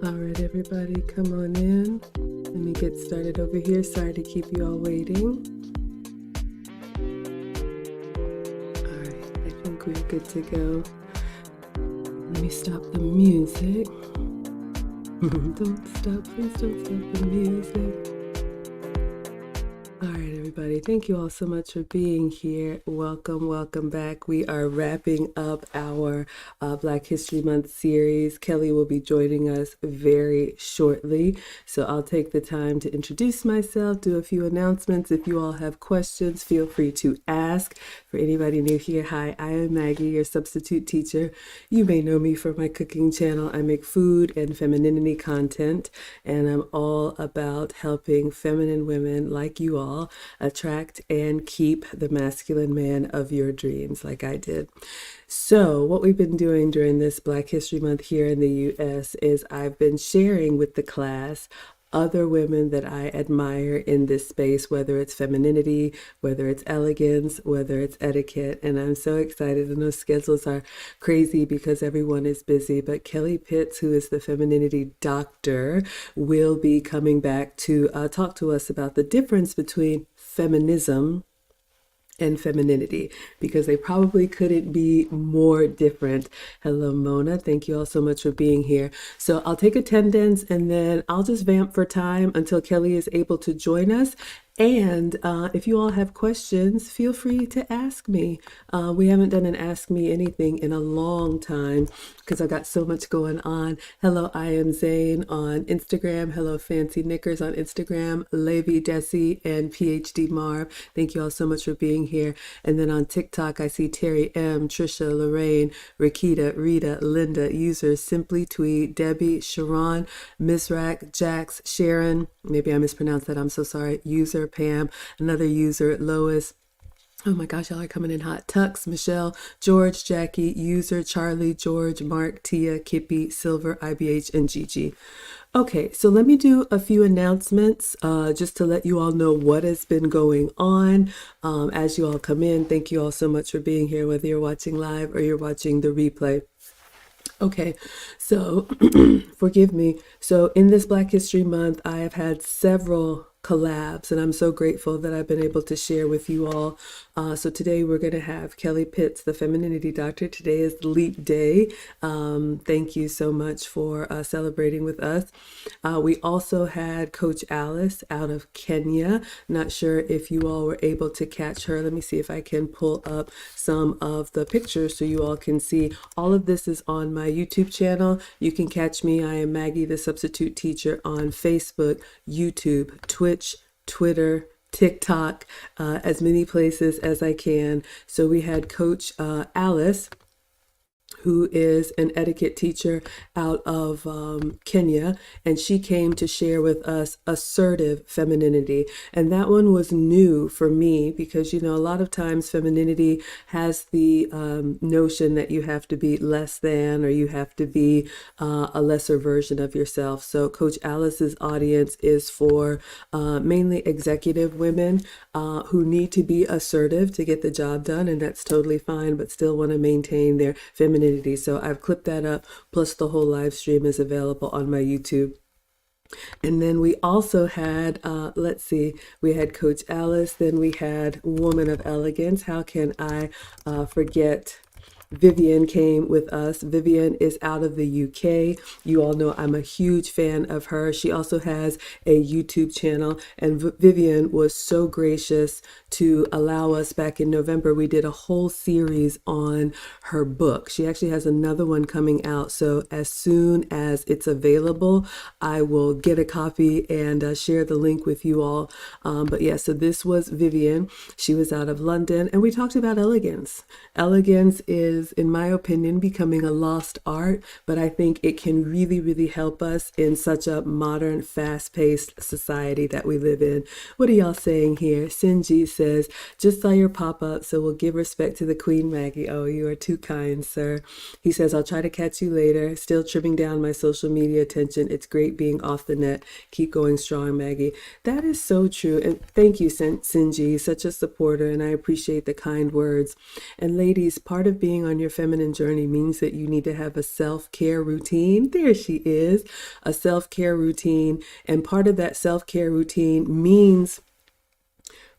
All right, everybody, come on in. Let me get started over here. Sorry to keep you all waiting. All right, I think we're good to go. Let me stop the music. Don't stop, please don't stop the music. All right, everybody. Thank you all so much for being here. Welcome back. We are wrapping up our Blavk History Month series. Keli will be joining us very shortly. So I'll take the time to introduce myself, do a few announcements. If you all have questions, feel free to ask. For anybody new here, hi, I am Maggie, your substitute teacher. You may know me from my cooking channel. I make food and femininity content, and I'm all about helping feminine women like you all attract and keep the masculine man of your dreams, like I did. So what we've been doing during this Blavk History Month here in the US is I've been sharing with the class other women that I admire in this space, whether it's femininity, whether it's elegance, whether it's etiquette. And I'm so excited. I know schedules are crazy because everyone is busy, but Keli Pitts, who is the Femininity Doctor, will be coming back to talk to us about the difference between feminism and femininity, because they probably couldn't be more different. Hello, Mona. Thank you all so much for being here. So I'll take attendance and then I'll just vamp for time until Keli is able to join us. And if you all have questions, feel free to ask me. We haven't done an Ask Me Anything in a long time because I've got so much going on. Hello, I am Zane on Instagram. Hello, Fancy Knickers on Instagram. Levi Desi and PhD Marv. Thank you all so much for being here. And then on TikTok, I see Terry M, Trisha, Lorraine, Rakita, Rita, Linda, user Simply Tweet, Debbie, Sharon, Misrak, Jax, Sharon. Maybe I mispronounced that. I'm so sorry. User Pam, another user Lois. Oh my gosh, y'all are coming in hot. Tux, Michelle, George, Jackie, user Charlie, George, Mark, Tia, Kippy, Silver, IBH, and Gigi. Okay, so let me do a few announcements just to let you all know what has been going on as you all come in. Thank you all so much for being here, whether you're watching live or you're watching the replay. Okay, so forgive me. So in this Blavk History Month, I have had several collabs, and I'm so grateful that I've been able to share with you all. So today we're going to have Keli Pitts, the Femininity Doctor. Today is Leap Day. Thank you so much for celebrating with us. We also had Coach Alice out of Kenya. Not sure if you all were able to catch her. Let me see if I can pull up some of the pictures so you all can see. All of this is on my YouTube channel. You can catch me. I am Maggie, the substitute teacher, on Facebook, YouTube, Twitch, Twitter, TikTok, as many places as I can. So we had Coach Alice, who is an etiquette teacher out of Kenya, and she came to share with us assertive femininity. And that one was new for me because, you know, a lot of times femininity has the notion that you have to be less than, or you have to be a lesser version of yourself. So Coach Alice's audience is for mainly executive women who need to be assertive to get the job done, and that's totally fine, but still want to maintain their femininity. So I've clipped that up, plus the whole live stream is available on my YouTube. And then we also had, let's see, we had Coach Alice, then we had Woman of Elegance. How can I forget? Vivian came with us. Vivian is out of the UK. You all know I'm a huge fan of her. She also has a YouTube channel, and Vivian was so gracious to allow us back in November. We did a whole series on her book. She actually has another one coming out. So as soon as it's available, I will get a copy and share the link with you all. But yeah, so this was Vivian. She was out of London, and we talked about elegance. Elegance is, in my opinion, becoming a lost art, but I think it can really, really help us in such a modern, fast-paced society that we live in. What are y'all saying here? Sinji says, just saw your pop-up, so we'll give respect to the Queen, Maggie. Oh, you are too kind, sir. He says, I'll try to catch you later. Still trimming down my social media attention. It's great being off the net. Keep going strong, Maggie. That is so true. And thank you, Sinji, such a supporter, and I appreciate the kind words. And ladies, part of being on your feminine journey means that you need to have a self-care routine. There she is, a self-care routine. And part of that self-care routine means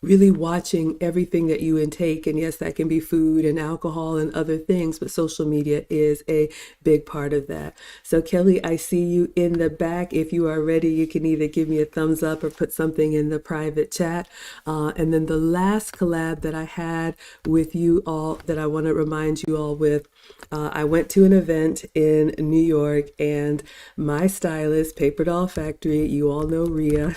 really watching everything that you intake. And yes, that can be food and alcohol and other things, but social media is a big part of that. So Keli, I see you in the back. If you are ready, you can either give me a thumbs up or put something in the private chat. And then the last collab that I had with you all that I want to remind you all with, I went to an event in New York, and my stylist, Paper Doll Factory, you all know Rhea,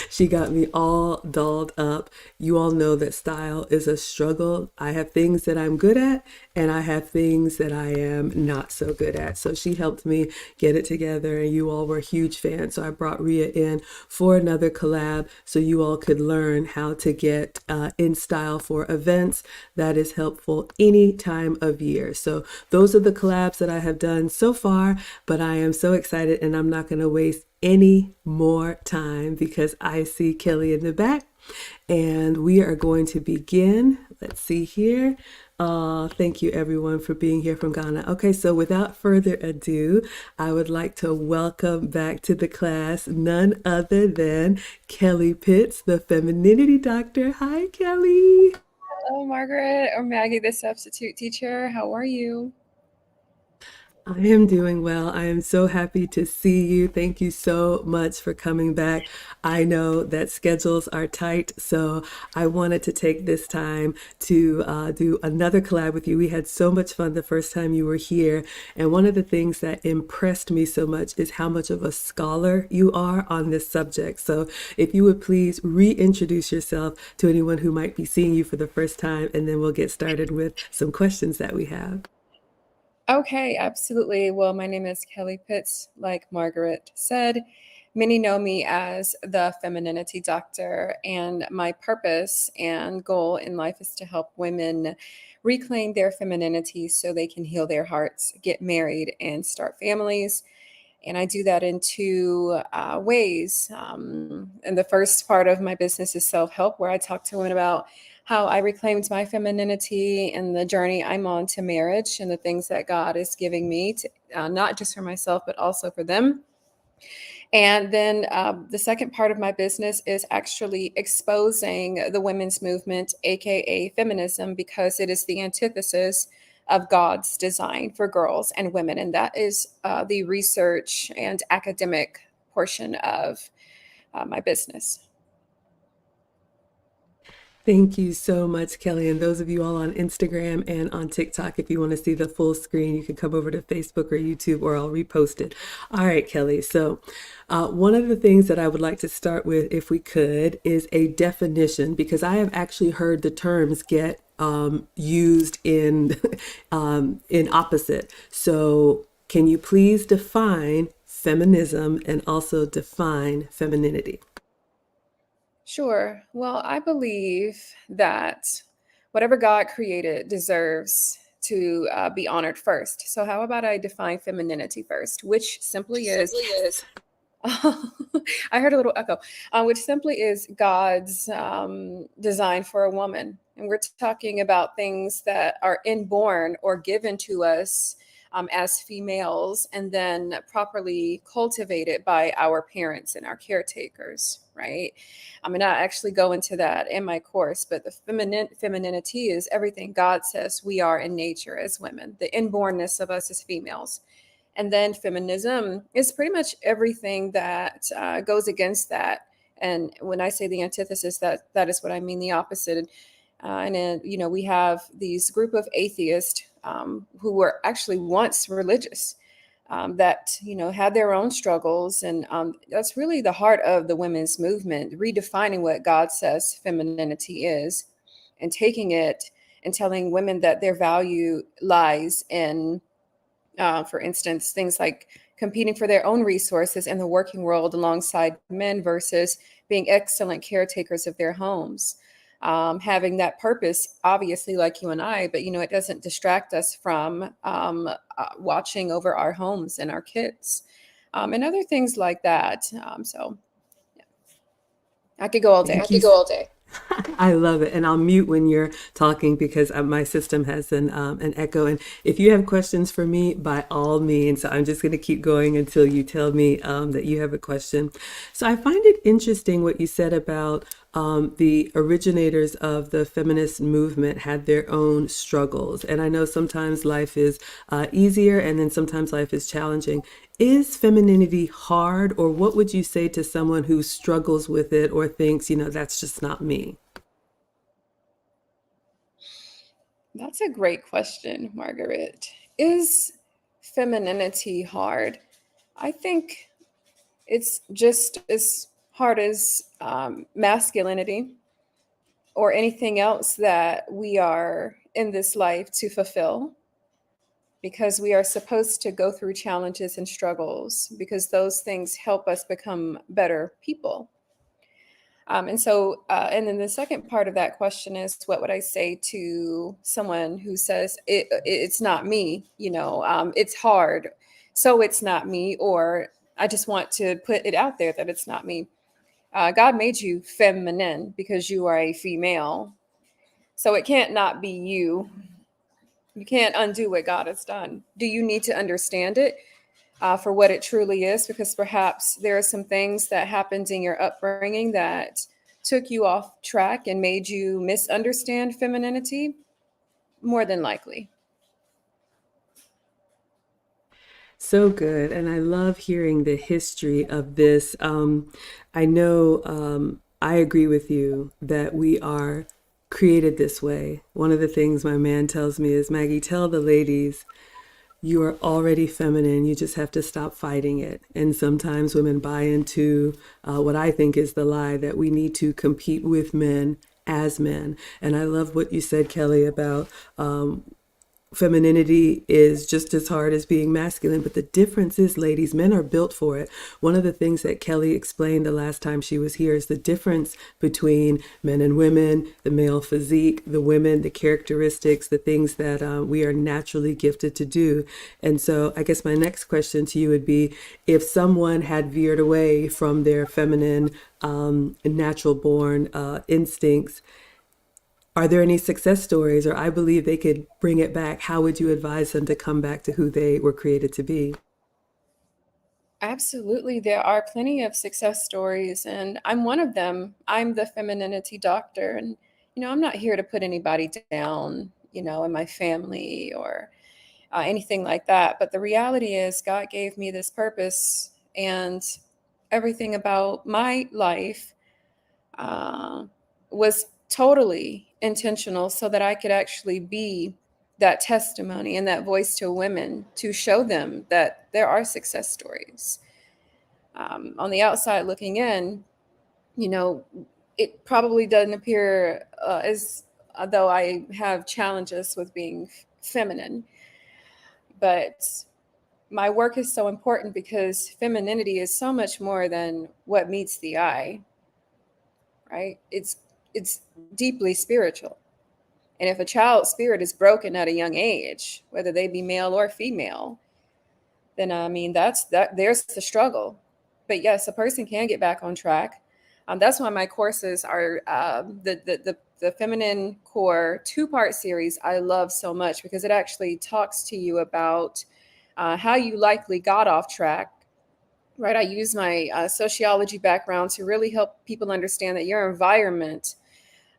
she got me all dolled up. You all know that style is a struggle. I have things that I'm good at, and I have things that I am not so good at. So she helped me get it together, and you all were huge fans. So I brought Rhea in for another collab so you all could learn how to get in style for events. That is helpful any time of year. So those are the collabs that I have done so far, but I am so excited, and I'm not going to waste any more time because I see Keli in the back, and we are going to begin. Let's see here. Thank you everyone for being here from Ghana. Okay, so without further ado, I would like to welcome back to the class none other than Keli Pitts, the Femininity Doctor. Hi, Keli. Hello, Margaret, or Maggie, the substitute teacher. How are you? I am doing well. I am so happy to see you. Thank you so much for coming back. I know that schedules are tight, so I wanted to take this time to do another collab with you. We had so much fun the first time you were here, and one of the things that impressed me so much is how much of a scholar you are on this subject. So if you would please reintroduce yourself to anyone who might be seeing you for the first time, and then we'll get started with some questions that we have. Okay, absolutely. Well, my name is Keli Pitts, like Margaret said. Many know me as the Femininity Doctor, and my purpose and goal in life is to help women reclaim their femininity so they can heal their hearts, get married, and start families. And I do that in two ways. And the first part of my business is self-help, where I talk to women about how I reclaimed my femininity and the journey I'm on to marriage and the things that God is giving me, to, not just for myself, but also for them. And then the second part of my business is actually exposing the women's movement, AKA feminism, because it is the antithesis of God's design for girls and women. And that is the research and academic portion of my business. Thank you so much, Keli. And those of you all on Instagram and on TikTok, if you want to see the full screen, you can come over to Facebook or YouTube, or I'll repost it. All right, Keli. So one of the things that I would like to start with, if we could, is a definition, because I have actually heard the terms get used in in opposite. So can you please define feminism and also define femininity? Sure. Well, I believe that whatever God created deserves to be honored first. So, how about I define femininity first, which simply is I heard a little echo, which simply is God's design for a woman. And we're talking about things that are inborn or given to us as females and then properly cultivated by our parents and our caretakers, right? I mean, I actually go into that in my course, but the femininity is everything God says we are in nature as women, the inbornness of us as females. And then feminism is pretty much everything that goes against that. And when I say the antithesis, that is what I mean, the opposite. And then, you know, we have these group of atheists who were actually once religious, that, you know, had their own struggles. And that's really the heart of the women's movement, redefining what God says femininity is and taking it and telling women that their value lies in for instance, things like competing for their own resources in the working world alongside men versus being excellent caretakers of their homes. Having that purpose, obviously, like you and I, but you know, it doesn't distract us from watching over our homes and our kids, and other things like that. So yeah, I could go all day. Thank you. I love it, and I'll mute when you're talking because my system has an echo. And if you have questions for me, by all means, so I'm just going to keep going until you tell me that you have a question. So I find it interesting what you said about the originators of the feminist movement had their own struggles, and I know sometimes life is easier, and then sometimes life is challenging. Is femininity hard, or what would you say to someone who struggles with it or thinks, that's just not me? That's a great question, Margaret. Is femininity hard? I think it's just as hard as masculinity or anything else that we are in this life to fulfill, because we are supposed to go through challenges and struggles because those things help us become better people. And then the second part of that question is, what would I say to someone who says it's not me? It's hard, so it's not me, or I just want to put it out there that it's not me. God made you feminine because you are a female, so it can't not be you. You can't undo what God has done. Do you need to understand it for what it truly is? Because perhaps there are some things that happened in your upbringing that took you off track and made you misunderstand femininity, more than likely. So good. And I love hearing the history of this. I know I agree with you that we are created this way. One of the things my man tells me is, Maggie, tell the ladies you are already feminine. You just have to stop fighting it. And sometimes women buy into what I think is the lie that we need to compete with men as men. And I love what you said, Kelly, about femininity is just as hard as being masculine, but the difference is, ladies, men are built for it. One of the things that Kelly explained the last time she was here is the difference between men and women, the male physique, the women, the characteristics, the things that we are naturally gifted to do. And so I guess my next question to you would be, if someone had veered away from their feminine, natural born instincts, are there any success stories, or I believe they could bring it back? How would you advise them to come back to who they were created to be? Absolutely. There are plenty of success stories, and I'm one of them. I'm the Femininity Doctor. And, I'm not here to put anybody down, in my family or anything like that. But the reality is, God gave me this purpose, and everything about my life uh, was totally intentional so that I could actually be that testimony and that voice to women to show them that there are success stories. On the outside looking in, you know, it probably doesn't appear as though I have challenges with being feminine, but my work is so important because femininity is so much more than what meets the eye, right? It's deeply spiritual. And if a child's spirit is broken at a young age, whether they be male or female, then I mean that there's the struggle. But yes, a person can get back on track. That's why my courses are the Feminine Core 2-part series. I love so much because it actually talks to you about how you likely got off track. Right, I use my sociology background to really help people understand that your environment,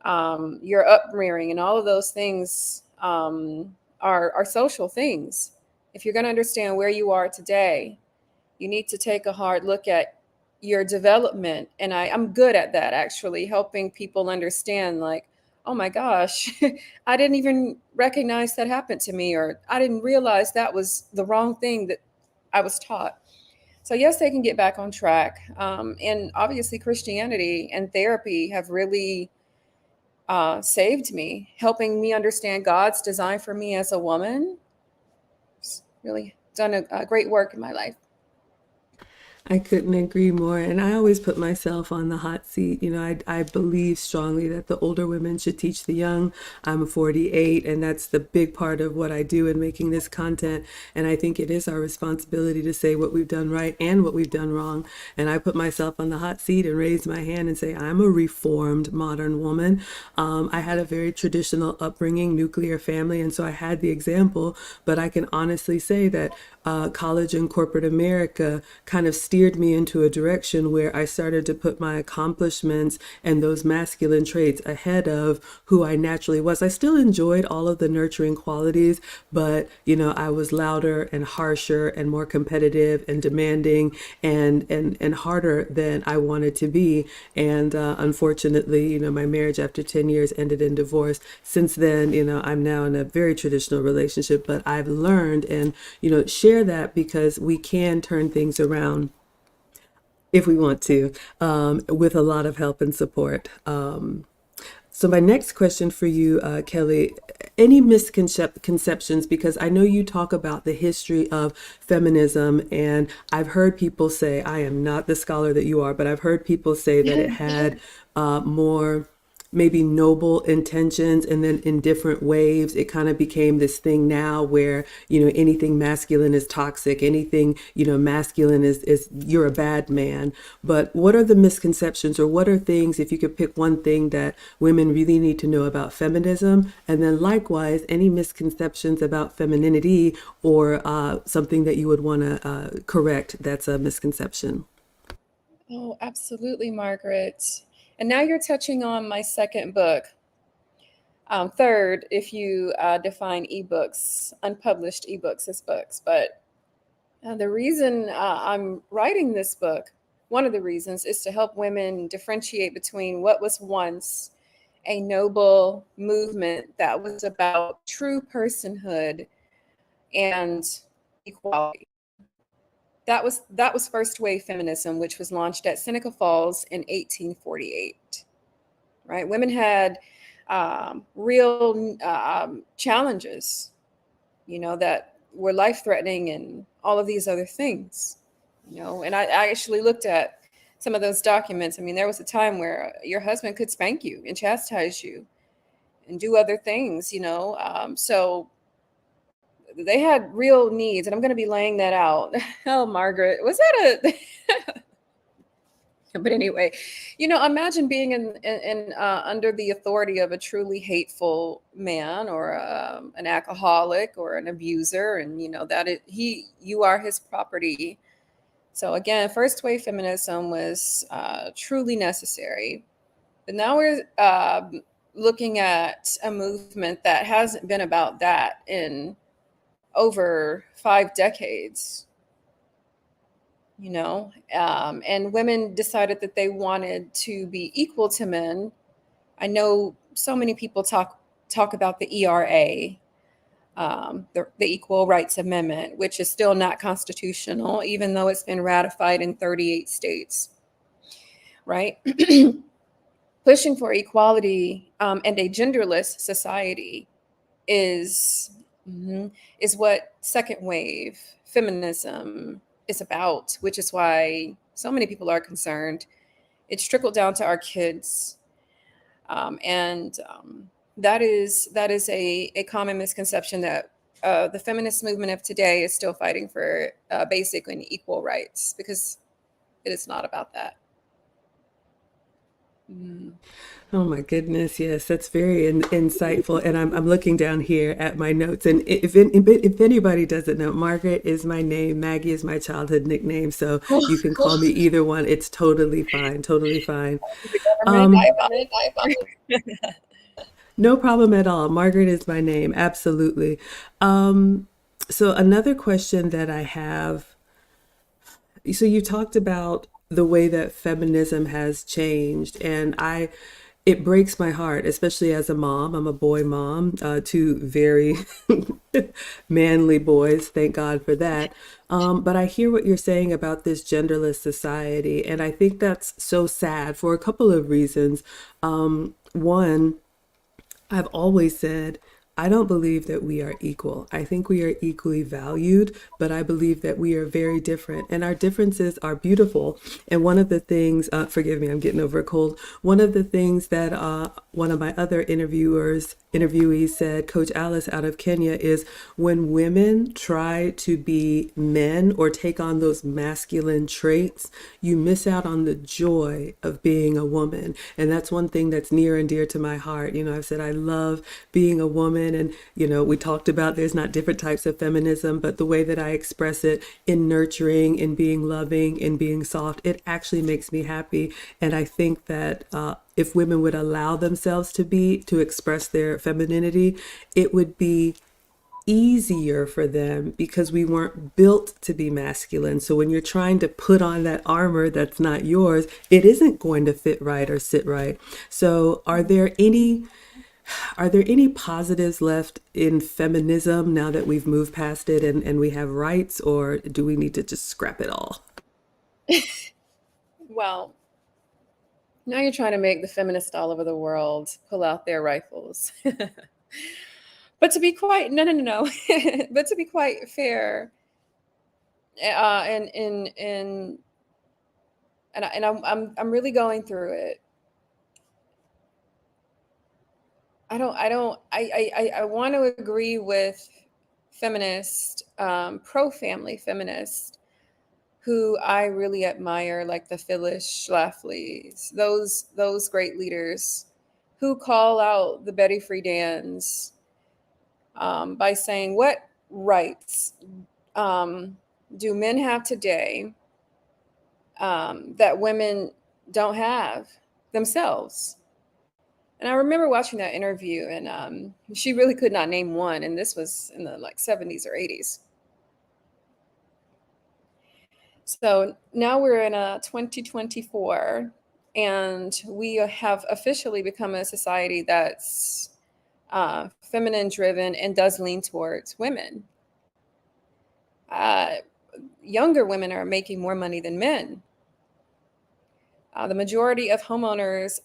your upbringing, and all of those things are social things. If you're going to understand where you are today, you need to take a hard look at your development. And I'm good at that, actually, helping people understand, like, oh my gosh, I didn't even recognize that happened to me, or I didn't realize that was the wrong thing that I was taught. So, yes, they can get back on track. And obviously, Christianity and therapy have really saved me, helping me understand God's design for me as a woman. It's really done a great work in my life. I couldn't agree more. And I always put myself on the hot seat. I believe strongly that the older women should teach the young. I'm 48, and that's the big part of what I do in making this content. And I think it is our responsibility to say what we've done right and what we've done wrong. And I put myself on the hot seat and raise my hand and say, I'm a reformed modern woman. I had a very traditional upbringing, nuclear family, and so I had the example. But I can honestly say that college and corporate America kind of steered me into a direction where I started to put my accomplishments and those masculine traits ahead of who I naturally was. I still enjoyed all of the nurturing qualities, but I was louder and harsher and more competitive and demanding and harder than I wanted to be. And unfortunately, my marriage after 10 years ended in divorce. Since then, I'm now in a very traditional relationship, but I've learned and, share that because we can turn things around if we want to, with a lot of help and support. So my next question for you, Keli, any misconceptions, because I know you talk about the history of feminism, and I've heard people say, I am not the scholar that you are, but I've heard people say that it had more maybe noble intentions, and then in different waves it kind of became this thing now where anything masculine is toxic, anything masculine is you're a bad man. But what are the misconceptions, or what are things, if you could pick one thing that women really need to know about feminism, and then likewise any misconceptions about femininity, or something that you would want to correct that's a misconception? Oh, absolutely, Margaret. And now you're touching on my second book. Third, if you define ebooks, unpublished ebooks as books. But the reason I'm writing this book, one of the reasons, is to help women differentiate between what was once a noble movement that was about true personhood and equality. That was first wave feminism, which was launched at Seneca Falls in 1848. Right, women had real challenges, that were life threatening and all of these other things. And I actually looked at some of those documents. I mean, there was a time where your husband could spank you and chastise you and do other things. So they had real needs, and I'm going to be laying that out. Oh, Margaret, was that a but anyway, imagine being in under the authority of a truly hateful man, or an alcoholic or an abuser, and you are his property. So again, first wave feminism was truly necessary, but now we're looking at a movement that hasn't been about that in over 5 decades. And women decided that they wanted to be equal to men. I know so many people talk about the ERA, the Equal Rights Amendment, which is still not constitutional, even though it's been ratified in 38 states, right? Pushing for equality and a genderless society is is what second wave feminism is about, which is why so many people are concerned. It's trickled down to our kids, and that is a common misconception, that the feminist movement of today is still fighting for basic and equal rights, because it is not about that. Mm. Oh my goodness, yes, that's very insightful. And I'm looking down here at my notes. And if anybody doesn't know, Margaret is my name, Maggie is my childhood nickname. So you can call me either one. It's totally fine, totally fine. The government, Um, I apologize. no problem at all. Margaret is my name, absolutely. So another question that I have, so you talked about the way that feminism has changed, and it breaks my heart, especially as a mom. I'm a boy mom, two very manly boys, thank God for that. But I hear what you're saying about this genderless society, and I think that's so sad for a couple of reasons. One, I've always said I don't believe that we are equal. I think we are equally valued, but I believe that we are very different, and our differences are beautiful. And one of the things, forgive me, I'm getting over a cold. One of the things that one of my other interviewees said, Coach Alice out of Kenya, is when women try to be men or take on those masculine traits, you miss out on the joy of being a woman. And that's one thing that's near and dear to my heart. You know, I've said I love being a woman, and, you know, we talked about there's not different types of feminism, but the way that I express it in nurturing, in being loving, in being soft, it actually makes me happy. And I think that if women would allow themselves to express their femininity, it would be easier for them because we weren't built to be masculine. So when you're trying to put on that armor that's not yours, it isn't going to fit right or sit right. So are there any positives left in feminism now that we've moved past it and we have rights, or do we need to just scrap it all? Well, now you're trying to make the feminists all over the world pull out their rifles. But to be quite no no no no, but to be quite fair, and I'm really going through it. I want to agree with feminist, pro family feminist, who I really admire, like the Phyllis Schlafly's, those great leaders who call out the Betty Friedan's, by saying, what rights do men have today that women don't have themselves? And I remember watching that interview, and she really could not name one. And this was in the like 70s or 80s. So now we're in a 2024, and we have officially become a society that's feminine driven and does lean towards women. Uh, Younger women are making more money than men. The majority of homeowners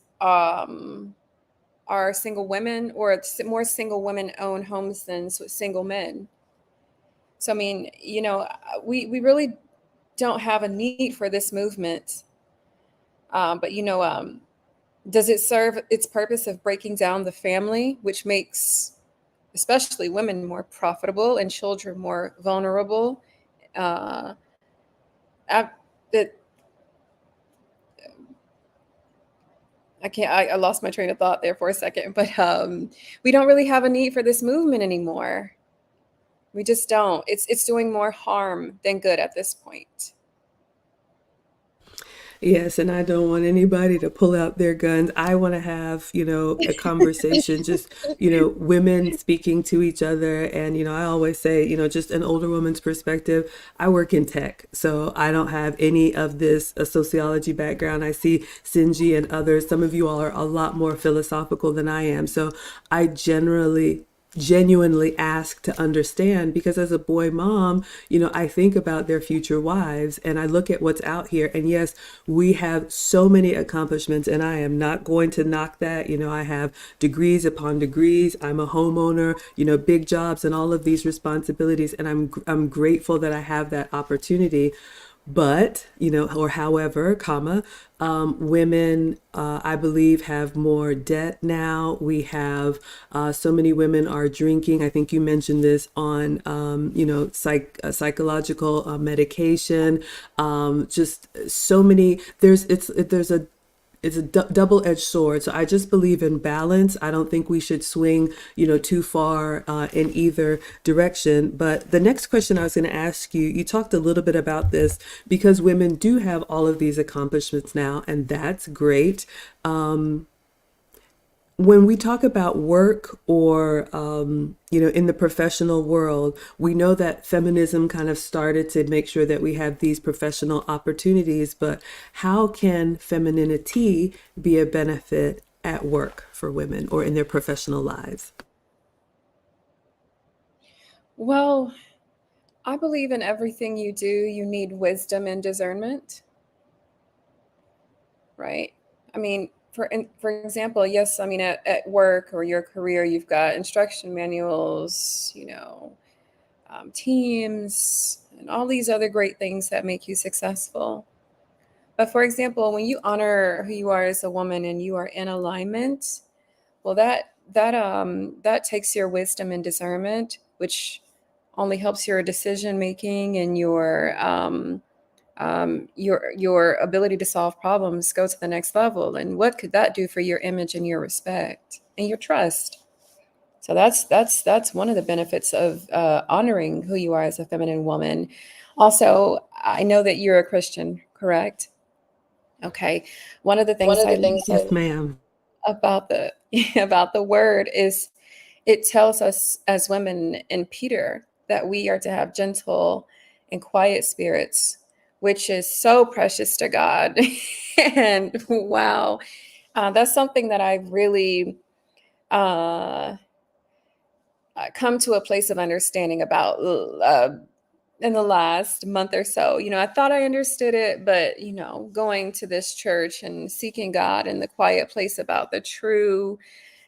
are single women, or more single women own homes than single men. So, I mean, you know, we really don't have a need for this movement. But, you know, does it serve its purpose of breaking down the family, which makes especially women more profitable and children more vulnerable? Uh, I, that I can't. I lost my train of thought there for a second, but we don't really have a need for this movement anymore. We just don't. It's doing more harm than good at this point. Yes, and I don't want anybody to pull out their guns. I want to have, you know, a conversation, just, you know, women speaking to each other. And, you know, I always say, you know, just an older woman's perspective. I work in tech, so I don't have any of this sociology background. I see Sinji and others. Some of you all are a lot more philosophical than I am. So I generally genuinely ask to understand, because as a boy mom, you know, I think about their future wives and I look at what's out here, and yes, we have so many accomplishments, and I am not going to knock that. You know, I have degrees upon degrees, I'm a homeowner, you know, big jobs and all of these responsibilities, and I'm grateful that I have that opportunity. But, you know, or however, comma, women, I believe, have more debt now. We have so many women are drinking. I think you mentioned this on, you know, psychological medication. Just so many. It's a double-edged sword. So I just believe in balance. I don't think we should swing, you know, too far in either direction. But the next question I was going to ask you, you talked a little bit about this, because women do have all of these accomplishments now, and that's great. When we talk about work, or you know, in the professional world, we know that feminism kind of started to make sure that we have these professional opportunities, but how can femininity be a benefit at work for women or in their professional lives? Well, I believe in everything you do, you need wisdom and discernment, right? I mean, for example, yes, I mean, at work or your career, you've got instruction manuals, teams, and all these other great things that make you successful. But for example, when you honor who you are as a woman and you are in alignment, well, that takes your wisdom and discernment, which only helps your decision making and your ability to solve problems go to the next level. And what could that do for your image and your respect and your trust? So that's one of the benefits of honoring who you are as a feminine woman. Also, I know that you're a Christian, correct? Okay. One of the things I Yes, ma'am. about the about the word is it tells us as women in Peter that we are to have gentle and quiet spirits, which is so precious to God. And wow, that's something that I've really uh, come to a place of understanding about in the last month or so. I thought I understood it, but going to this church and seeking God in the quiet place about the true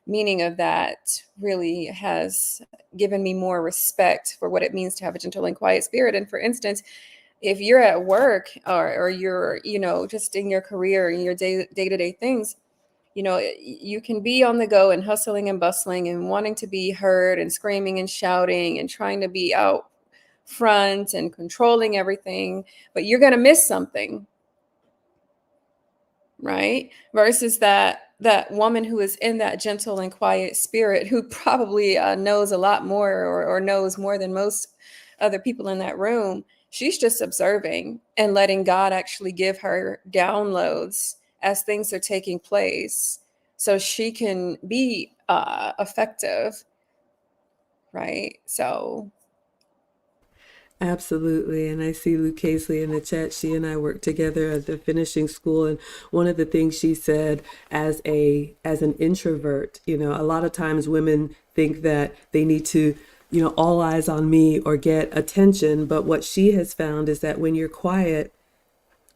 meaning of that really has given me more respect for what it means to have a gentle and quiet spirit. And for instance, if you're at work or you're, just in your career and your day-to-day things, you can be on the go and hustling and bustling and wanting to be heard and screaming and shouting and trying to be out front and controlling everything, but you're going to miss something, right? Versus that woman who is in that gentle and quiet spirit, who probably knows a lot more or knows more than most other people in that room. She's just observing and letting God actually give her downloads as things are taking place so she can be effective, right? So Absolutely. And I see Lou Casely in the chat. She and I worked together at the finishing school. And one of the things she said as an introvert, a lot of times women think that they need to, all eyes on me or get attention. But what she has found is that when you're quiet,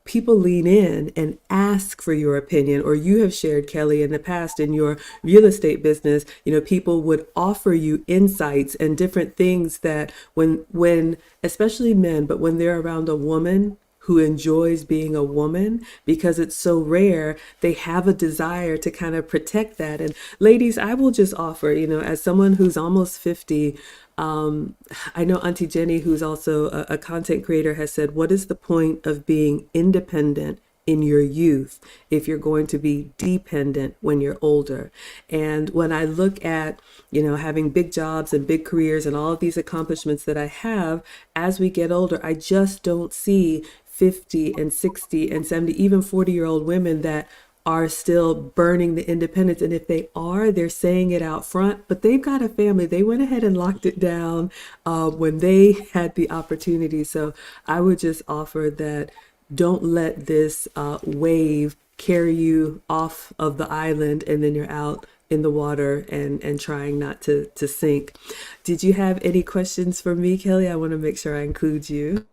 people lean in and ask for your opinion. Or you have shared, Keli, in the past in your real estate business, people would offer you insights and different things that when especially men, but when they're around a woman who enjoys being a woman, because it's so rare, they have a desire to kind of protect that. And ladies, I will just offer, as someone who's almost 50, I know Auntie Jenny, who's also a content creator, has said, what is the point of being independent in your youth if you're going to be dependent when you're older? And when I look at, having big jobs and big careers and all of these accomplishments that I have, as we get older, I just don't see 50 and 60 and 70, even 40-year-old women that are still burning the independence. And if they are, they're saying it out front, but they've got a family. They went ahead and locked it down when they had the opportunity. So I would just offer that don't let this wave carry you off of the island and then you're out in the water and trying not to sink. Did you have any questions for me, Keli? I want to make sure I include you.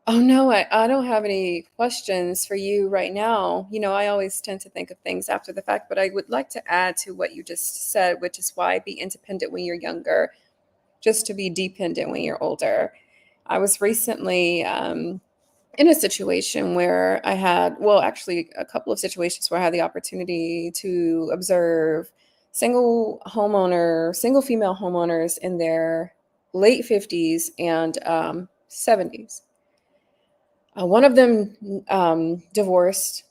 oh no, I don't have any questions for you right now. I always tend to think of things after the fact, but I would like to add to what you just said, which is why be independent when you're younger, just to be dependent when you're older. I was recently in a situation where I had, well, actually, a couple of situations where I had the opportunity to observe single female homeowners in their late 50s and 70s. One of them divorced.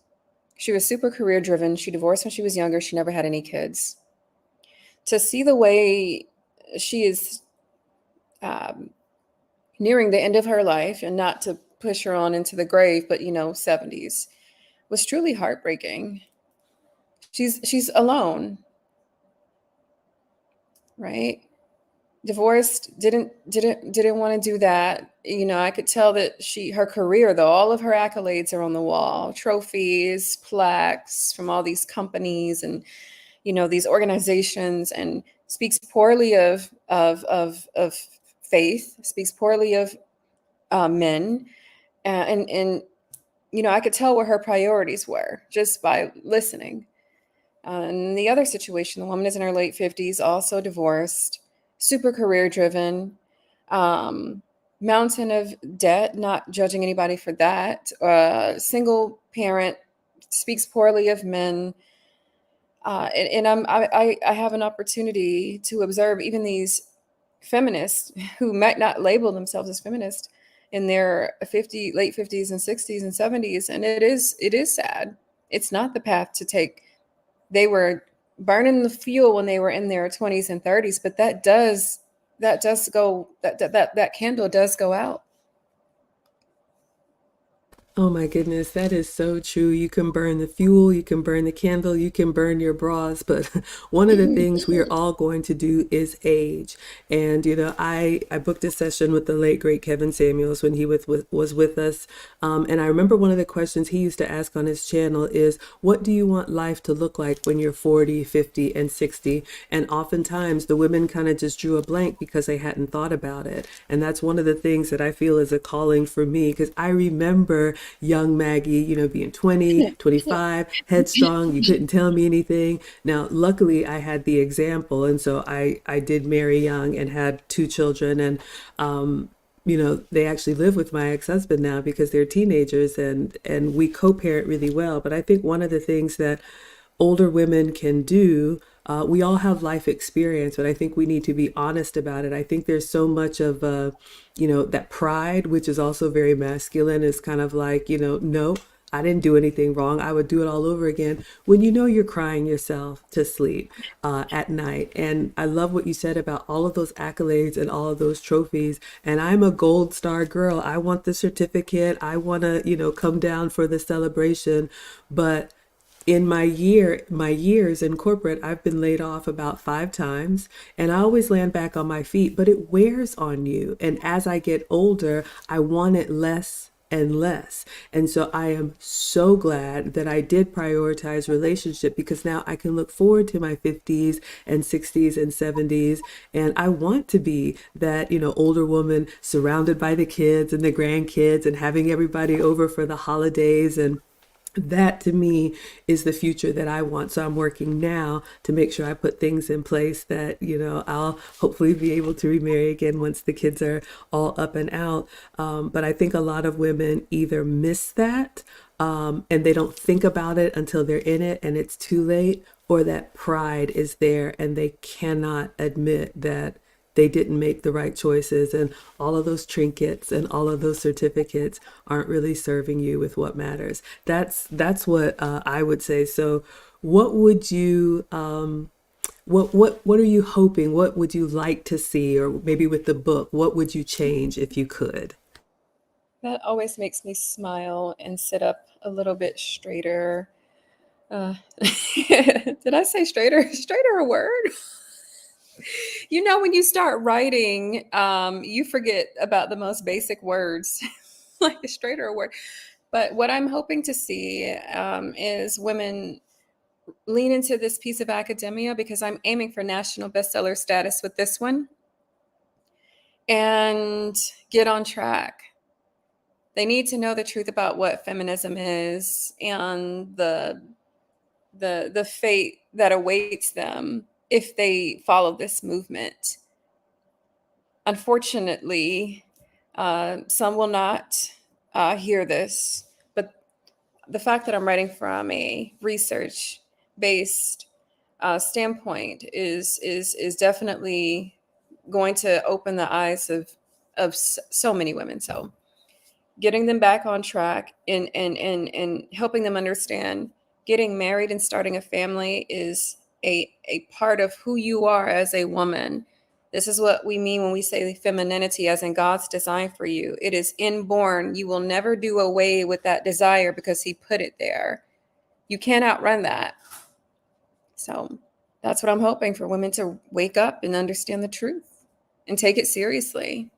She was super career driven. She divorced when she was younger. She never had any kids. To see the way she is um, nearing the end of her life, and not to push her on into the grave, but 70s, was truly heartbreaking. She's alone, right? Divorced, didn't want to do that. I could tell that her career, though, all of her accolades are on the wall, trophies, plaques from all these companies and these organizations, and speaks poorly of faith, speaks poorly of men, and I could tell what her priorities were just by listening. In the other situation, the woman is in her late 50s, also divorced, super career driven, mountain of debt, not judging anybody for that, single parent, speaks poorly of men. I have an opportunity to observe even these feminists who might not label themselves as feminists in their late 50s and 60s and 70s, and it is sad. It's not the path to take. They were burning the fuel when they were in their 20s and 30s, but that candle does go out. Oh my goodness, that is so true. You can burn the fuel, you can burn the candle, you can burn your bras, but one of the things we are all going to do is age. And I booked a session with the late great Kevin Samuels when he was with us, and I remember one of the questions he used to ask on his channel is, "What do you want life to look like when you're 40, 50, and 60?" And oftentimes the women kind of just drew a blank because they hadn't thought about it. And that's one of the things that I feel is a calling for me, because I remember young Maggie, being 20, 25, headstrong. You couldn't tell me anything. Now, luckily, I had the example. And so I did marry young and had two children. And, they actually live with my ex-husband now because they're teenagers, and we co-parent really well. But I think one of the things that older women can do, we all have life experience, but I think we need to be honest about it. I think there's so much of that pride, which is also very masculine, is kind of like, no, I didn't do anything wrong, I would do it all over again, when you're crying yourself to sleep at night. And I love what you said about all of those accolades and all of those trophies. And I'm a gold star girl. I want the certificate. I want to, come down for the celebration. But in my years in corporate, I've been laid off about 5 times, and I always land back on my feet, but it wears on you. And as I get older, I want it less and less. And so I am so glad that I did prioritize relationship, because now I can look forward to my 50s and 60s and 70s. And I want to be that, older woman surrounded by the kids and the grandkids and having everybody over for the holidays. And that to me is the future that I want. So I'm working now to make sure I put things in place that, I'll hopefully be able to remarry again once the kids are all up and out. But I think a lot of women either miss that, and they don't think about it until they're in it and it's too late, or that pride is there and they cannot admit that they didn't make the right choices, and all of those trinkets and all of those certificates aren't really serving you with what matters. That's what I would say. So what would you what are you hoping, what would you like to see, or maybe with the book, what would you change if you could? That always makes me smile and sit up a little bit straighter. Did I say straighter? Straighter a word? When you start writing, you forget about the most basic words, like a straighter a word. But what I'm hoping to see is women lean into this piece of academia, because I'm aiming for national bestseller status with this one, and get on track. They need to know the truth about what feminism is, and the fate that awaits them if they follow this movement. Unfortunately, some will not hear this, but the fact that I'm writing from a research-based standpoint is definitely going to open the eyes of so many women. So getting them back on track, and helping them understand getting married and starting a family is a part of who you are as a woman. This is what we mean when we say femininity, as in God's design for you. It is inborn. You will never do away with that desire because he put it there. You can't outrun that. So that's what I'm hoping for, women to wake up and understand the truth and take it seriously.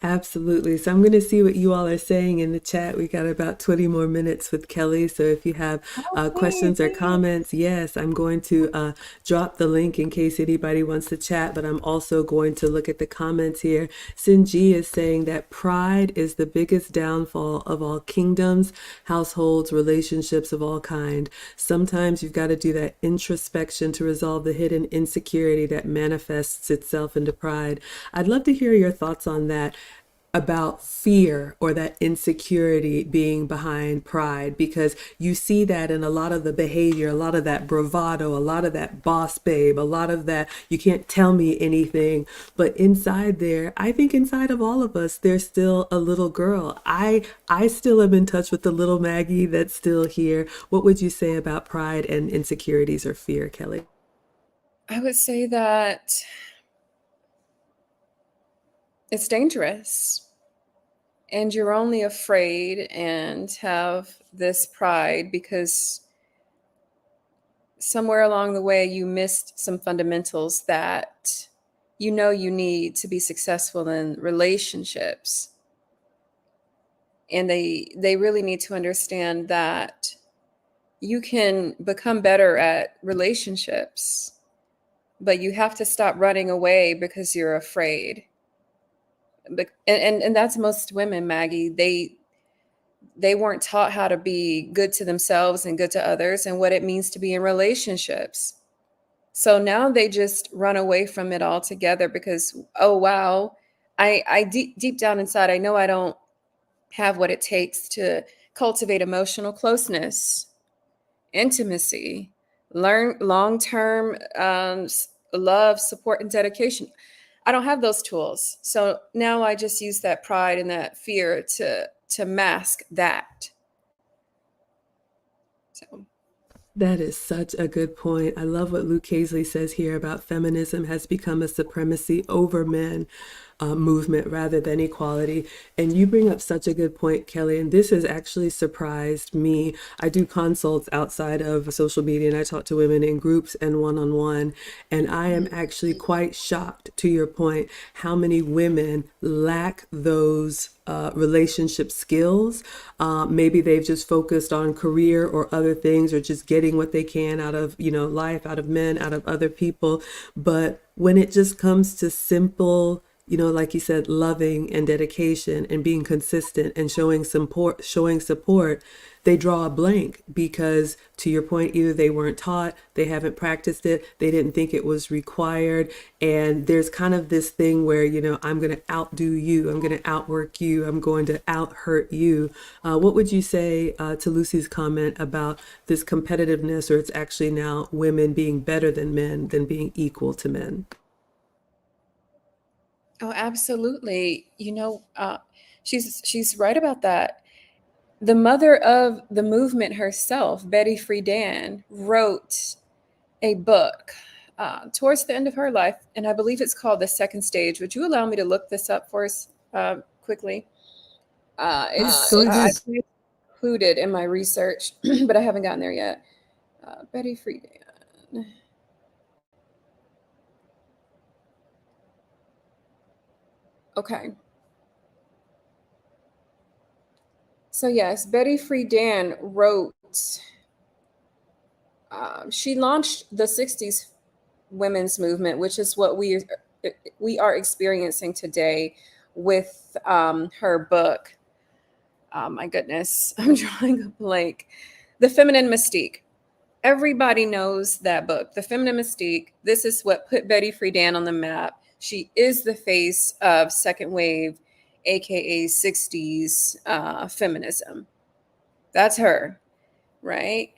Absolutely. So I'm going to see what you all are saying in the chat. We got about 20 more minutes with Kelly. So if you have Okay, questions or please. comments, yes, I'm going to drop the link in case anybody wants to chat, but I'm also going to look at the comments here. Sinji is saying that pride is the biggest downfall of all kingdoms, households, relationships of all kind. Sometimes you've got to do that introspection to resolve the hidden insecurity that manifests itself into pride. I'd love to hear your thoughts on that, about fear or that insecurity being behind pride, because you see that in a lot of the behavior, a lot of that bravado, a lot of that boss babe, a lot of that you can't tell me anything. But inside there, I think inside of all of us, there's still a little girl. I still am in touch with the little Maggie that's still here. What would you say about pride and insecurities or fear, Kelly? I would say that it's dangerous, and you're only afraid and have this pride because somewhere along the way you missed some fundamentals that you need to be successful in relationships. And they really need to understand that you can become better at relationships, but you have to stop running away because you're afraid. And that's most women, Maggie. They weren't taught how to be good to themselves and good to others and what it means to be in relationships. So now they just run away from it altogether because, oh wow, I deep down inside, I know I don't have what it takes to cultivate emotional closeness, intimacy, learn long-term love, support, and dedication. I don't have those tools. So now I just use that pride and that fear to mask that. So That is such a good point. I love what Luke Hazley says here about feminism has become a supremacy over men movement rather than equality. And you bring up such a good point, Kelly. And this has actually surprised me. I do consults outside of social media and I talk to women in groups and one-on-one. And I am actually quite shocked, to your point, how many women lack those relationship skills. Maybe they've just focused on career or other things or just getting what they can out of, life, out of men, out of other people. But when it just comes to simple, like you said, loving and dedication and being consistent and showing support, they draw a blank because, to your point, either they weren't taught, they haven't practiced it, they didn't think it was required. And there's kind of this thing where, I'm going to outdo you, I'm going to outwork you, I'm going to out hurt you. What would you say to Lucy's comment about this competitiveness, or it's actually now women being better than men than being equal to men? oh, absolutely. She's right about that. The mother of the movement herself, Betty Friedan, wrote a book towards the end of her life, and I believe it's called The Second Stage. Would you allow me to look this up for us quickly? Yes, It's go I ahead. included in my research, but I haven't gotten there yet. Betty Friedan. Okay. So yes, Betty Friedan wrote. She launched the '60s women's movement, which is what we are experiencing today with her book. My goodness, I'm drawing a blank. The Feminine Mystique. Everybody knows that book, The Feminine Mystique. This is what put Betty Friedan on the map. She is the face of second wave, aka '60s feminism. That's her, right?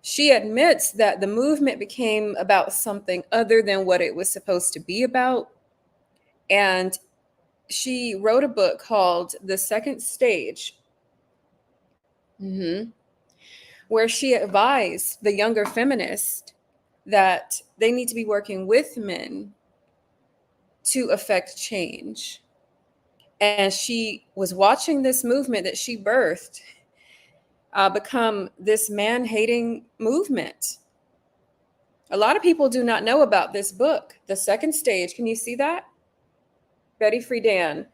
She admits that the movement became about something other than what it was supposed to be about. And she wrote a book called The Second Stage, where she advised the younger feminists that they need to be working with men to affect change. And she was watching this movement that she birthed become this man hating movement. A lot of people do not know about this book, The Second Stage. Can you see that? Betty Friedan.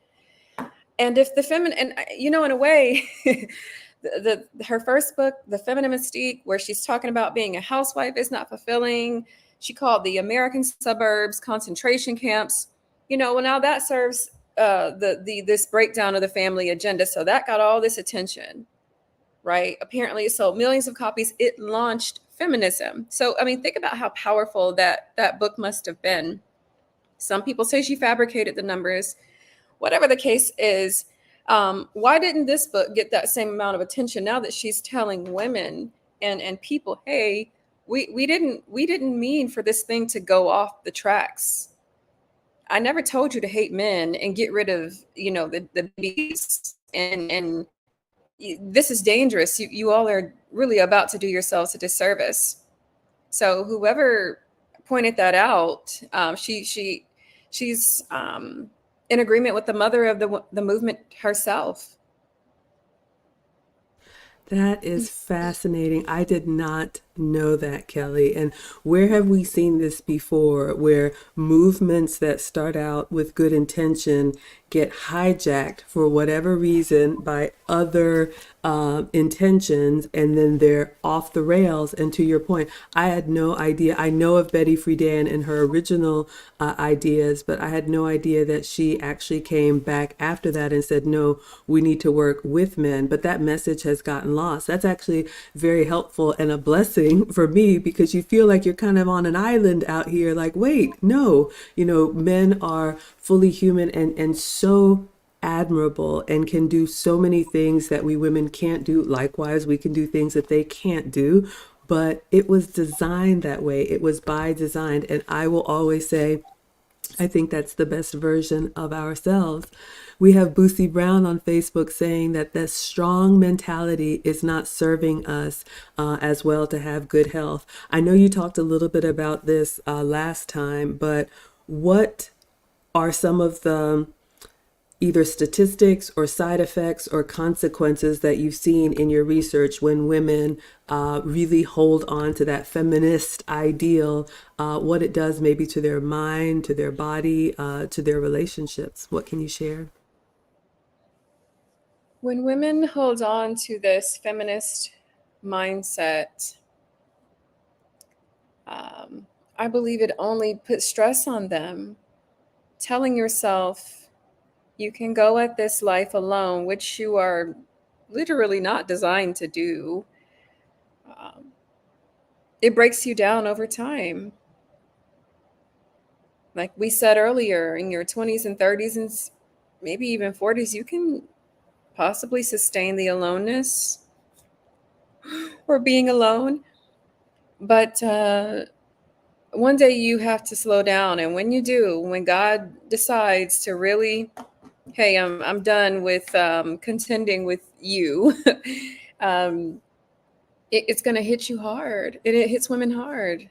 And if the feminine, and in a way, her first book, The Feminine Mystique, where she's talking about being a housewife is not fulfilling. She called the American suburbs concentration camps. Well, now that serves the this breakdown of the family agenda. So that got all this attention, right? Apparently, it sold millions of copies. It launched feminism. So, I mean, think about how powerful that book must have been. Some people say she fabricated the numbers. Whatever the case is, why didn't this book get that same amount of attention now that she's telling women and people, hey, we didn't mean for this thing to go off the tracks. I never told you to hate men and get rid of the beast, and this is dangerous. You all are really about to do yourselves a disservice. So whoever pointed that out, she's in agreement with the mother of the movement herself. That is fascinating. I did not know that, Keli. And where have we seen this before, where movements that start out with good intention get hijacked for whatever reason by other intentions, and then they're off the rails? And to your point, I had no idea. I know of Betty Friedan and her original ideas, but I had no idea that she actually came back after that and said, no, we need to work with men. But that message has gotten lost. That's actually very helpful and a blessing for me, because you feel like you're kind of on an island out here, like, wait, no, men are fully human and so admirable and can do so many things that we women can't do. Likewise, we can do things that they can't do. But it was designed that way. It was by design. And I will always say, I think that's the best version of ourselves. We have Boosie Brown on Facebook saying that the strong mentality is not serving us as well to have good health. I know you talked a little bit about this last time, but what are some of the either statistics or side effects or consequences that you've seen in your research when women really hold on to that feminist ideal, what it does maybe to their mind, to their body, to their relationships? What can you share? When women hold on to this feminist mindset, I believe it only puts stress on them. Telling yourself you can go at this life alone, which you are literally not designed to do, um, it breaks you down over time. Like we said earlier, in your 20s and 30s and maybe even 40s, you can possibly sustain the aloneness or being alone. But one day you have to slow down. And when you do, when God decides to really, hey, I'm done with contending with you, um, it's going to hit you hard. It hits women hard.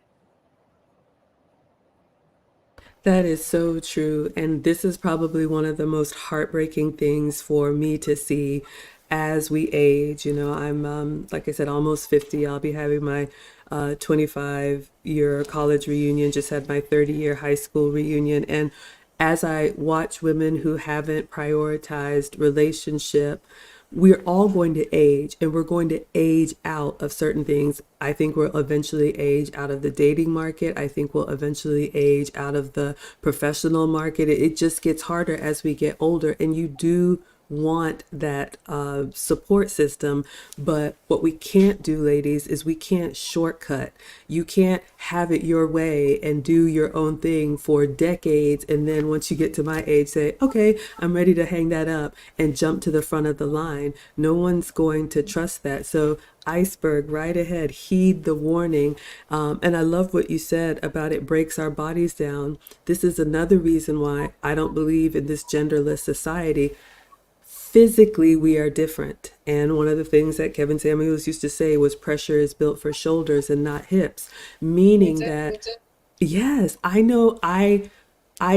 That is so true. And this is probably one of the most heartbreaking things for me to see as we age. I'm, like I said, almost 50. I'll be having my 25-year college reunion, just had my 30-year high school reunion. And as I watch women who haven't prioritized relationship, we're all going to age, and we're going to age out of certain things. I think we'll eventually age out of the dating market. I think we'll eventually age out of the professional market. It just gets harder as we get older, and you do want that support system. But what we can't do, ladies, is we can't shortcut. You can't have it your way and do your own thing for decades. And then once you get to my age, say, okay, I'm ready to hang that up and jump to the front of the line. No one's going to trust that. So iceberg right ahead, heed the warning. And I love what you said about it breaks our bodies down. This is another reason why I don't believe in this genderless society. Physically, we are different. And one of the things that Kevin Samuels used to say was pressure is built for shoulders and not hips, Me meaning too. that, yes, I know I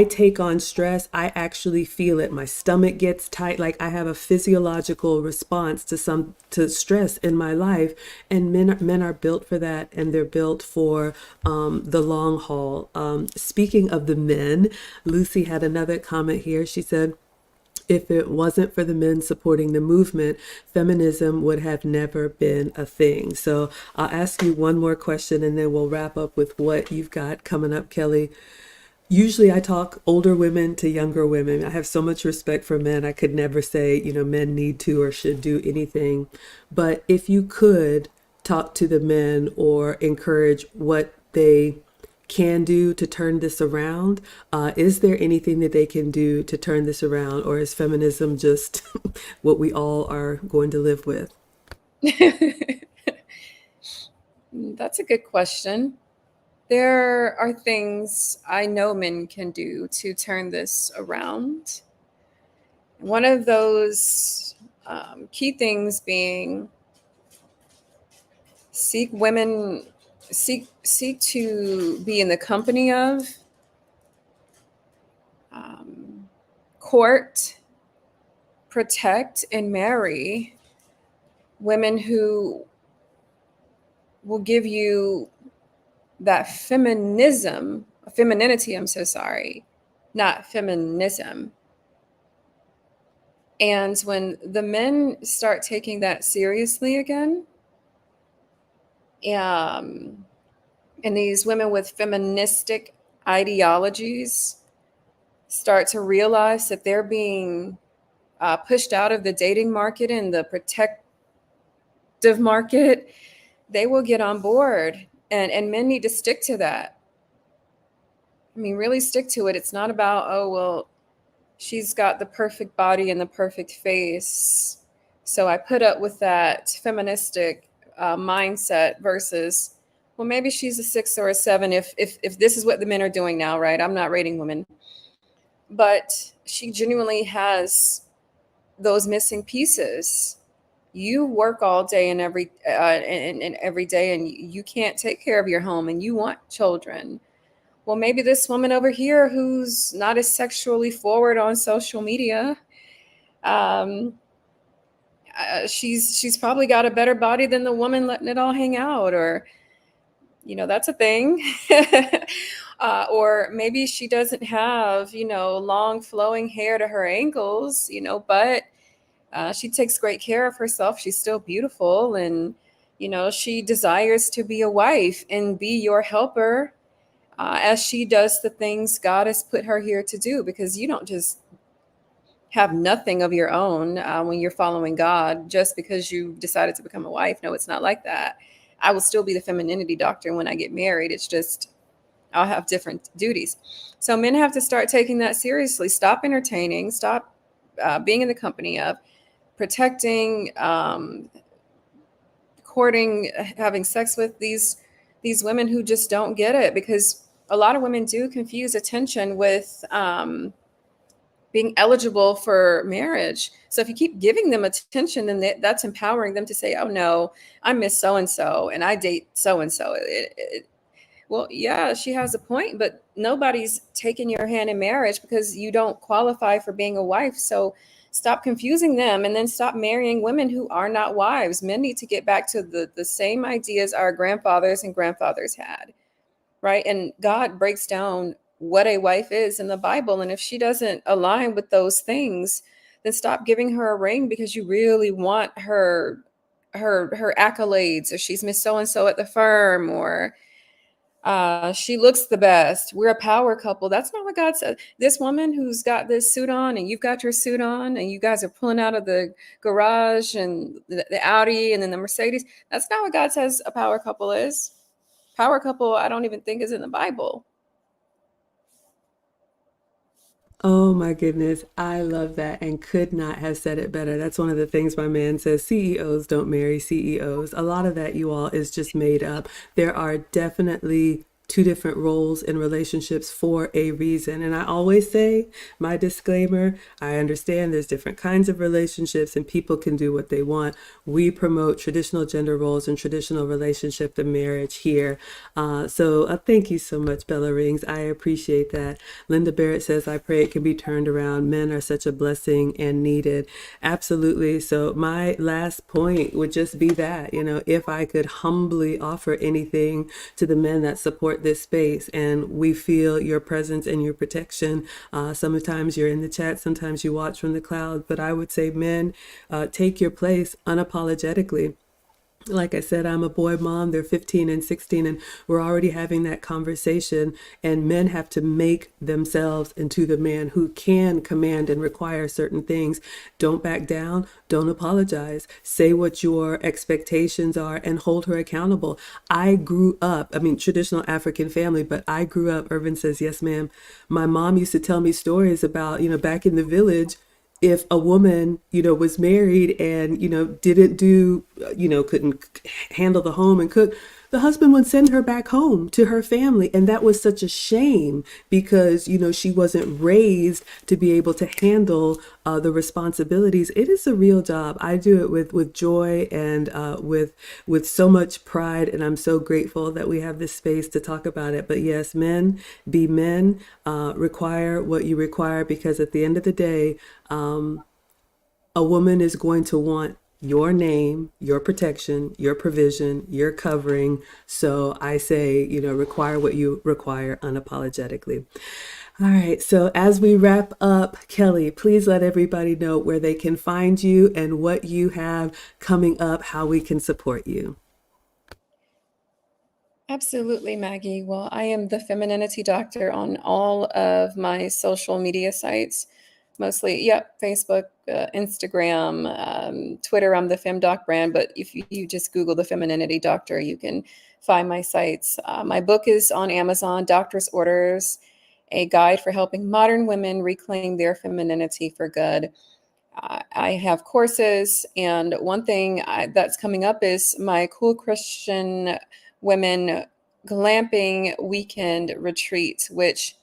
take on stress. I actually feel it. My stomach gets tight. Like I have a physiological response to stress in my life. And men are built for that, and they're built for the long haul. Speaking of the men, Lucy had another comment here. She said, If it wasn't for the men supporting the movement, feminism would have never been a thing. So I'll ask you one more question and then we'll wrap up with what you've got coming up, Keli. Usually I talk older women to younger women. I have so much respect for men. I could never say, men need to or should do anything. But if you could talk to the men or encourage what they can do to turn this around, is there anything that they can do to turn this around? Or is feminism just what we all are going to live with? That's a good question. There are things I know men can do to turn this around. One of those key things being seek women, seek to be in the company of, court, protect, and marry women who will give you that femininity, I'm so sorry, not feminism. And when the men start taking that seriously again, um, and these women with feministic ideologies start to realize that they're being pushed out of the dating market and the protective market, they will get on board. And men need to stick to that. I mean, really stick to it. It's not about, oh, well, she's got the perfect body and the perfect face, so I put up with that feministic mindset versus, well, maybe she's a 6 or a 7 if this is what the men are doing now, right? I'm not rating women, but she genuinely has those missing pieces. You work all day and every day, and you can't take care of your home, and you want children. Well, maybe this woman over here who's not as sexually forward on social media, um, she's probably got a better body than the woman letting it all hang out, or that's a thing. Or maybe she doesn't have long flowing hair to her ankles, but she takes great care of herself. She's still beautiful, and she desires to be a wife and be your helper, as she does the things God has put her here to do, because you don't just have nothing of your own when you're following God just because you decided to become a wife. No, it's not like that. I will still be the femininity doctor when I get married. It's just I'll have different duties. So men have to start taking that seriously. Stop entertaining. Stop being in the company of, protecting, courting, having sex with these women who just don't get it, because a lot of women do confuse attention with being eligible for marriage. So if you keep giving them attention, then that's empowering them to say, oh no, I miss so-and-so and I date so-and-so. Well, yeah, she has a point, but nobody's taking your hand in marriage because you don't qualify for being a wife. So stop confusing them, and then stop marrying women who are not wives. Men need to get back to the same ideas our grandfathers and grandfathers had, right? And God breaks down what a wife is in the Bible. And if she doesn't align with those things, then stop giving her a ring because you really want her accolades, or she's Miss So-and-so at the firm, or she looks the best. We're a power couple. That's not what God said. This woman who's got this suit on and you've got your suit on and you guys are pulling out of the garage and the Audi and then the Mercedes. That's not what God says a power couple is. Power couple, I don't even think is in the Bible. Oh my goodness. I love that and could not have said it better. That's one of the things my man says. CEOs don't marry CEOs. A lot of that, you all, is just made up. There are definitely two different roles in relationships for a reason. And I always say, my disclaimer, I understand there's different kinds of relationships and people can do what they want. We promote traditional gender roles and traditional relationship and marriage here. So thank you so much, Bella Rings. I appreciate that. Linda Barrett says, I pray it can be turned around. Men are such a blessing and needed. Absolutely. So my last point would just be that, if I could humbly offer anything to the men that support support this space, and we feel your presence and your protection. Sometimes you're in the chat, sometimes you watch from the cloud, but I would say, men, take your place unapologetically. Like I said, I'm a boy mom. They're 15 and 16, and we're already having that conversation. And men have to make themselves into the man who can command and require certain things. Don't back down. Don't apologize. Say what your expectations are and hold her accountable. I grew up, I mean, traditional African family, but I grew up, Irvin says, yes, ma'am. My mom used to tell me stories about, back in the village, if a woman, was married and, didn't do, couldn't handle the home and cook, the husband would send her back home to her family. And that was such a shame because, she wasn't raised to be able to handle the responsibilities. It is a real job. I do it with joy and with so much pride. And I'm so grateful that we have this space to talk about it. But yes, men, be men, require what you require, because at the end of the day, a woman is going to want your name, your protection, your provision, your covering. So I say, require what you require unapologetically. All right. So as we wrap up, Keli, please let everybody know where they can find you and what you have coming up, how we can support you. Absolutely, Maggie. Well, I am the Femininity Doctor on all of my social media sites, mostly, yep, Facebook, Instagram, Twitter. I'm the FemDoc brand, but if you just Google the Femininity Doctor, you can find my sites. My book is on Amazon, Doctor's Orders, a guide for helping modern women reclaim their femininity for good. I have courses, and one thing that's coming up is my Cool Christian Women Glamping Weekend Retreat, which,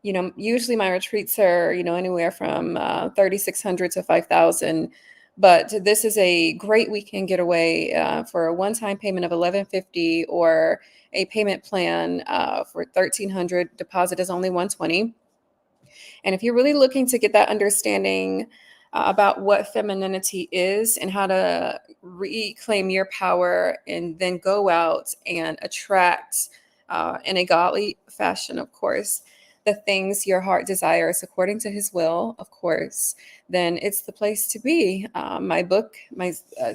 usually my retreats are, anywhere from 3,600 to 5,000. But this is a great weekend getaway for a one-time payment of 1,150, or a payment plan for 1,300. Deposit is only 120. And if you're really looking to get that understanding about what femininity is and how to reclaim your power and then go out and attract in a godly fashion, of course, the things your heart desires according to his will, of course, then it's the place to be. My book, my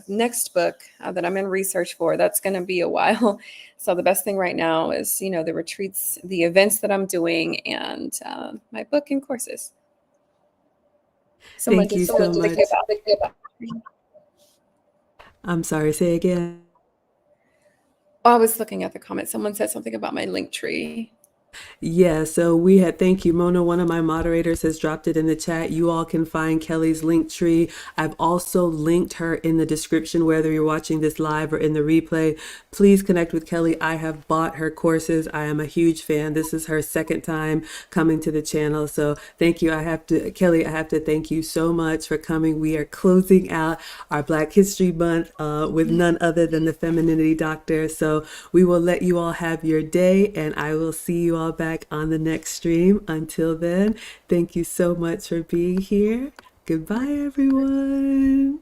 next book that I'm in research for, that's going to be a while. So the best thing right now is, the retreats, the events that I'm doing, and my book and courses. Someone Thank you just so said much. I'm sorry, say again. Oh, I was looking at the comments. Someone said something about my link tree. Yeah, so we had, thank you, Mona. One of my moderators has dropped it in the chat. You all can find Keli's link tree. I've also linked her in the description, whether you're watching this live or in the replay. Please connect with Keli. I have bought her courses. I am a huge fan. This is her second time coming to the channel. So thank you. Keli, I have to thank you so much for coming. We are closing out our Blavk History Month with none other than the Femininity Doctor. So we will let you all have your day, and I will see you all back on the next stream. Until then, thank you so much for being here. Goodbye, everyone.